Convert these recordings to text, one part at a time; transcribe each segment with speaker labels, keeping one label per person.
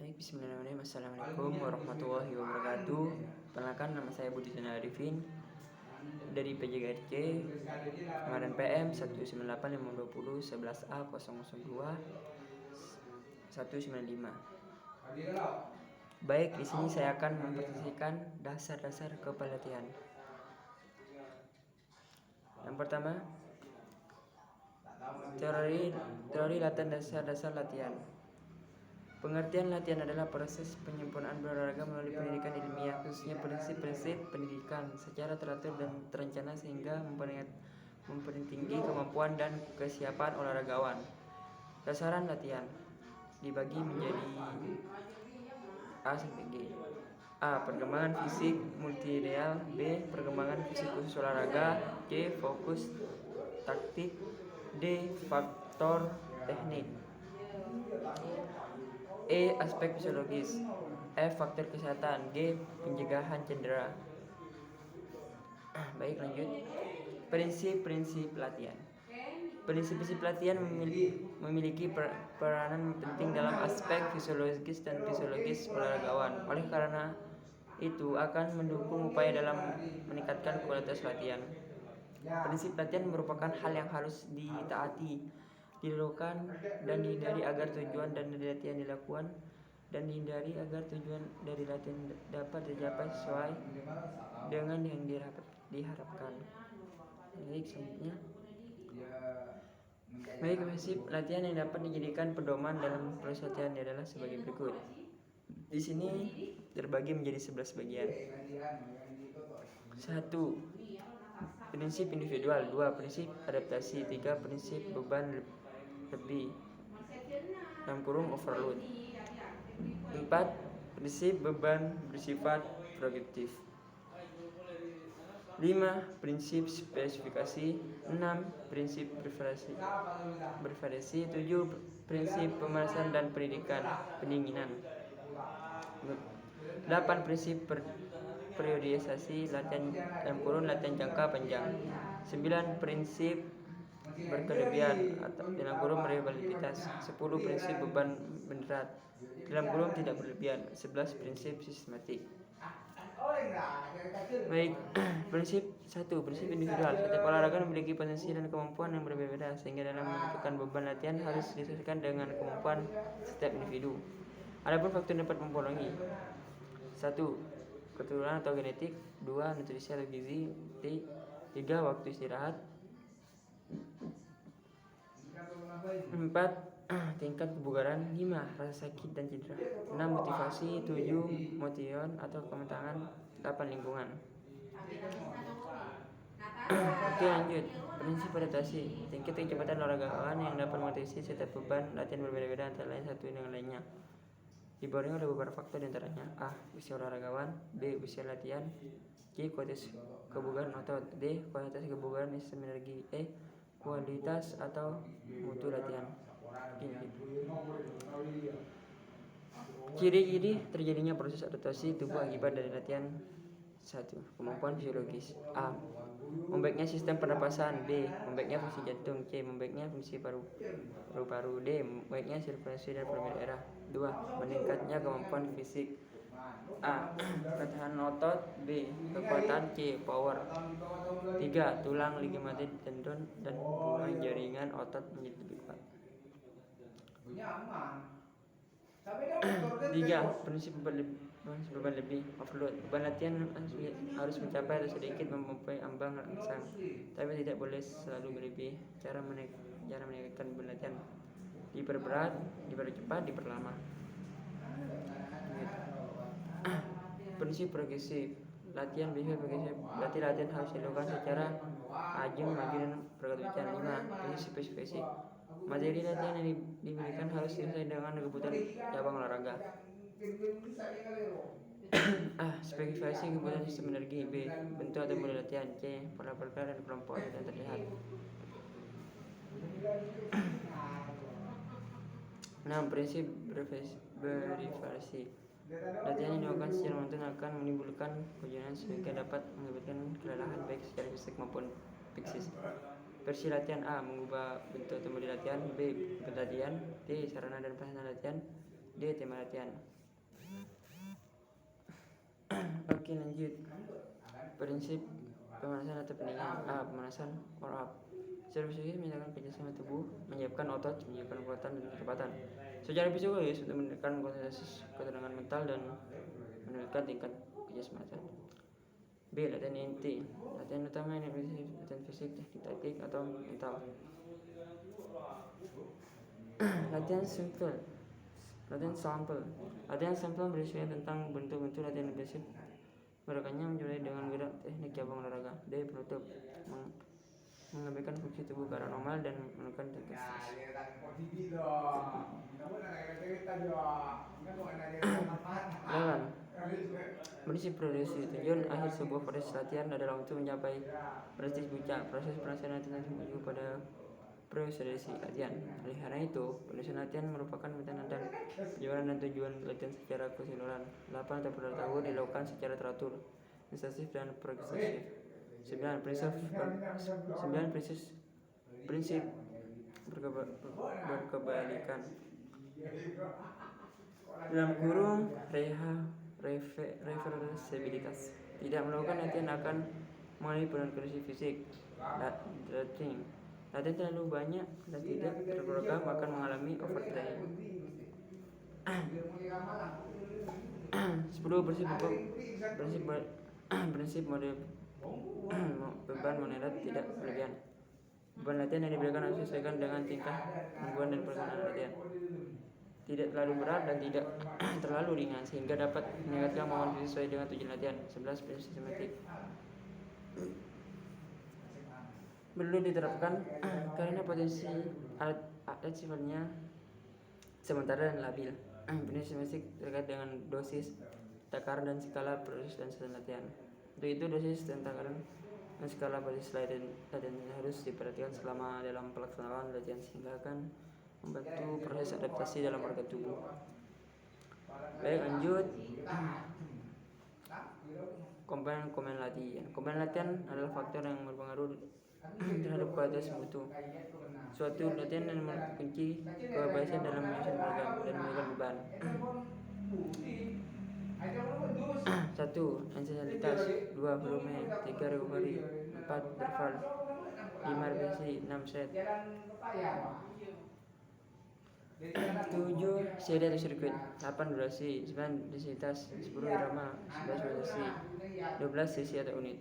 Speaker 1: Baik, bismillahirrahmanirrahim. Assalamualaikum warahmatullahi wabarakatuh. Perkenalkan, nama saya Budi Sena Arifin dari PJGRC Kemarin PM 198 11A 002 195. Baik, di sini saya akan mempresentasikan dasar-dasar kepelatihan. Yang pertama, teori latihan, dasar-dasar latihan. Pengertian latihan adalah proses penyempurnaan berolahraga melalui pendidikan ilmiah, khususnya prinsip-prinsip pendidikan secara teratur dan terencana sehingga mempertinggi kemampuan dan kesiapan olahragawan. Sasaran latihan dibagi menjadi A sampai G. A. Perkembangan fisik multireal. B. Perkembangan fisik khusus olahraga. C. Fokus taktik. D. Faktor teknik. E. Aspek fisiologis. F. Faktor kesehatan. G. Pencegahan cedera. Baik, lanjut. Prinsip-prinsip latihan. Prinsip-prinsip latihan memiliki peranan penting dalam aspek fisiologis dan fisiologis olahragawan. Oleh karena itu akan mendukung upaya dalam meningkatkan kualitas latihan. Prinsip latihan merupakan hal yang harus ditaati, dilakukan dan dihindari agar tujuan dari latihan dilakukan dan dihindari agar tujuan dari latihan dapat tercapai sesuai dengan yang diharapkan. Baik, selanjutnya. Baik, prinsip latihan yang dapat dijadikan pedoman dalam proses latihan adalah sebagai berikut. Di sini terbagi menjadi 11 bagian. 1. Prinsip individual. 2. Prinsip adaptasi. 3. Prinsip beban lebih overload. 4. Prinsip beban bersifat progresif. 5. Prinsip spesifikasi. 6. Prinsip bervariasi. 7. Prinsip pemanasan dan pendinginan. 8. Prinsip periodisasi latihan latihan jangka panjang. 9. Prinsip berkelebihan atau rehabilitas. 10. Prinsip beban berat tidak berlebihan. 11. Prinsip sistematik. Baik, prinsip 1. Prinsip individual. Setiap olahraga memiliki potensi dan kemampuan yang berbeda-beda, sehingga dalam menentukan beban latihan harus disesuaikan dengan kemampuan setiap individu. Adapun faktor yang dapat mempengaruhi: 1. Keturunan atau genetik. 2. Nutrisi atau gizi. 3. Waktu istirahat. 4. Tingkat kebugaran. 5. Rasa sakit dan cedera. 6. Motivasi. 7. Motivasi atau kemenangan. 8. Lingkungan. Oke, lanjut. Prinsip adaptasi. Tingkat kecepatan olahragawan yang dapat mengatasi setiap beban latihan berbeda-beda antara lain satu dengan lainnya. Dibarengi oleh beberapa faktor diantaranya: A. Usia olahragawan. B. Usia latihan. C. Kualitas kebugaran otot. D. Kualitas kebugaran sistem energi. E. Kualitas atau mutu latihan. Ciri-ciri terjadinya proses adaptasi tubuh akibat dari latihan. 1. Kemampuan fisiologis. A. Membaiknya sistem pernapasan. B. Membaiknya fungsi jantung. C. Membaiknya fungsi paru-paru. D. Membaiknya sirkulasi dan peredaran darah. 2. Meningkatnya kemampuan fisik. A. Ketahanan otot. B. Kekuatan. C. Power. 3. Tulang, ligamen, tendon, dan hubungan jaringan otot menjadi lebih kuat. 3. Prinsip beban lebih overload. Beban latihan harus mencapai atau sedikit melampaui ambang rangsang, tapi tidak boleh selalu berlebih. Cara meningkatkan beban latihan: diperberat, dipercepat, diperlama. Prinsip progresif. Latihan progresif. Berarti latihan harus dilakukan secara ajang, maju, dan berkelanjutan. 5. Prinsip spesifik. Materi latihan yang diberikan harus sesuai dengan kebutuhan cabang olahraga. A. Spesifikasi kebutuhan sistem energi. B. Bentuk atau model latihan. C. Pola pergerakan dan kelompok yang terlihat. 6. Prinsip bervariasi. Latihan yang dilakukan secara monoton akan menimbulkan kejenuhan sehingga dapat mengakibatkan kelelahan baik secara fisik maupun psikis. Versi latihan: A. Mengubah bentuk atau model latihan. B. Latihan. C. Sarana dan prasarana latihan. D. D. Tema latihan. Oke, lanjut. Prinsip pemanasan atau pendinginan. A. Pemanasan warm up. Secara fisiologis meningkatkan kerjasama tubuh, menyiapkan otot, menyiapkan kekuatan dan kecepatan. Secara fisiologis untuk meningkatkan konsentrasi, ketenangan mental dan meningkatkan tingkat kerjasama. B. Latihan inti. Latihan utama yang latihan fisik, teknik taktik atau mental. Latihan sampel. Latihan sampel berisi tentang bentuk-bentuk latihan basic. Gerakannya mulai dengan gerak teknik cabang olahraga. D. Penutup. Mengabaikan fungsi tubuh karena normal dan menekan tingkat stres. Prinsip produksi. Tujuan akhir sebuah proses latihan adalah untuk mencapai proses puncak. Proses pelaksanaan latihan menuju pada proses latihan. Oleh karena itu, proses latihan merupakan maintenance dan penjualan dan tujuan latihan secara keseluruhan. 8. Tahun dilakukan secara teratur, intensif dan progresif. 9. Prinsip berkebalikan. Dalam kurung reversibilitas. Tidak melakukan latihan akan mengalami penurunan kondisi fisik. Latihan terlalu banyak dan tidak terprogram akan mengalami overtraining. 10. Prinsip beban moderat tidak berlebihan. Beban latihan yang diberikan harus disesuaikan dengan tingkat kemampuan dan perkembangan latihan. Tidak terlalu berat dan tidak terlalu ringan sehingga dapat meningkatkan kemampuan sesuai dengan tujuan latihan. 11. Prinsip sistematik. Perlu diterapkan karena potensi atlet sifatnya sementara dan labil. Prinsip sistematik terkait dengan dosis, takaran dan skala proses dan strategi latihan. Untuk itu dosis dan takaran dan skala proses latihan harus diperhatikan selama dalam pelaksanaan latihan sehingga akan membantu proses adaptasi dalam organ tubuh. Baik, lanjut. Komponen latihan. Komponen latihan adalah faktor yang berpengaruh terhadap kualitas mutu. Suatu latihan yang kunci keberhasilan dalam menyusun program dan menurunkan beban. 1. Intensitas. 2. Volume. 3. Recovery. 4. Interval. 5. Repetisi. 6. Set. 7. Seri atau sirkuit. 8. Durasi. 9. Intensitas. 10. Irama. 11. Posisi. 12. Sesi atau unit.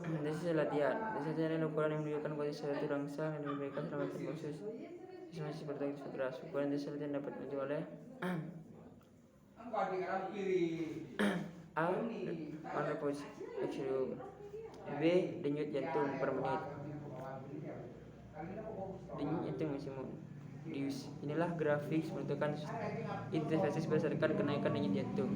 Speaker 1: Intensitas latihan. Intensitas adalah ukuran yang menunjukkan kualitas suatu rangsang yang diberikan selama proses masih bertaktik keras. Ukuran intensitas latihan dapat diuji oleh A. Repose axiom. B. Denyut jantung per menit. Denyut jantung maksimum. Inilah grafik menentukan intensitas berdasarkan kenaikan denyut jantung.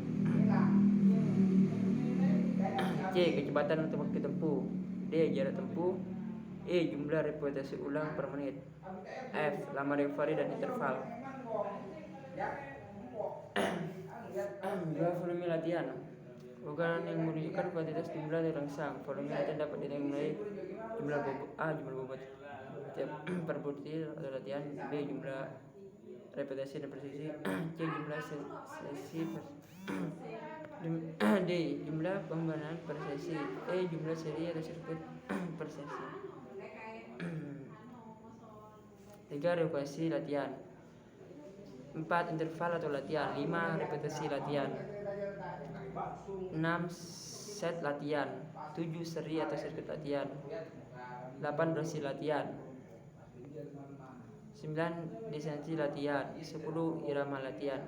Speaker 1: C. Kecepatan untuk waktu tempuh. D. Jarak tempuh. E. Jumlah repetisi ulang per menit. F. Lama recovery dan interval. 2. Volume latihan. Ukuran yang menunjukkan kuantitas jumlah rangsang. Volume latihan dapat dinilai mulai jumlah bobot A. Jumlah bobot per bukti atau latihan. B. Jumlah repetisi dan presisi. C. Jumlah sesi D. Jumlah pembenahan per sesi. E. Jumlah seri atau sirkuit per sesi. 3. Repetisi latihan. 4. Interval atau latihan. 5. Repetisi latihan. 6. Set latihan. 7. Seri atau sirkuit latihan. 8. Durasi latihan. 9. Distansi latihan. 10. Irama latihan.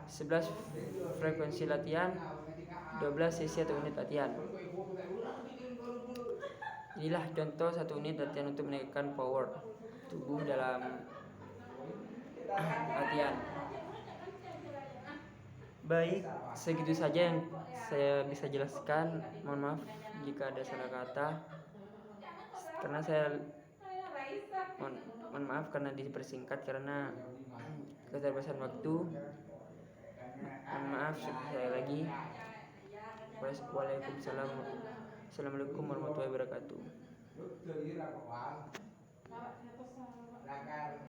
Speaker 1: 11. Frekuensi latihan. 12. Sesi atau unit latihan. Inilah contoh 1 unit latihan untuk meningkatkan power tubuh dalam latihan. Baik, segitu saja yang saya bisa jelaskan. Mohon maaf jika ada salah kata. Karena saya mohon maaf karena dipersingkat karena keterbatasan waktu. Mohon maaf sekali lagi. Waalaikumsalam. Assalamualaikum warahmatullahi wabarakatuh.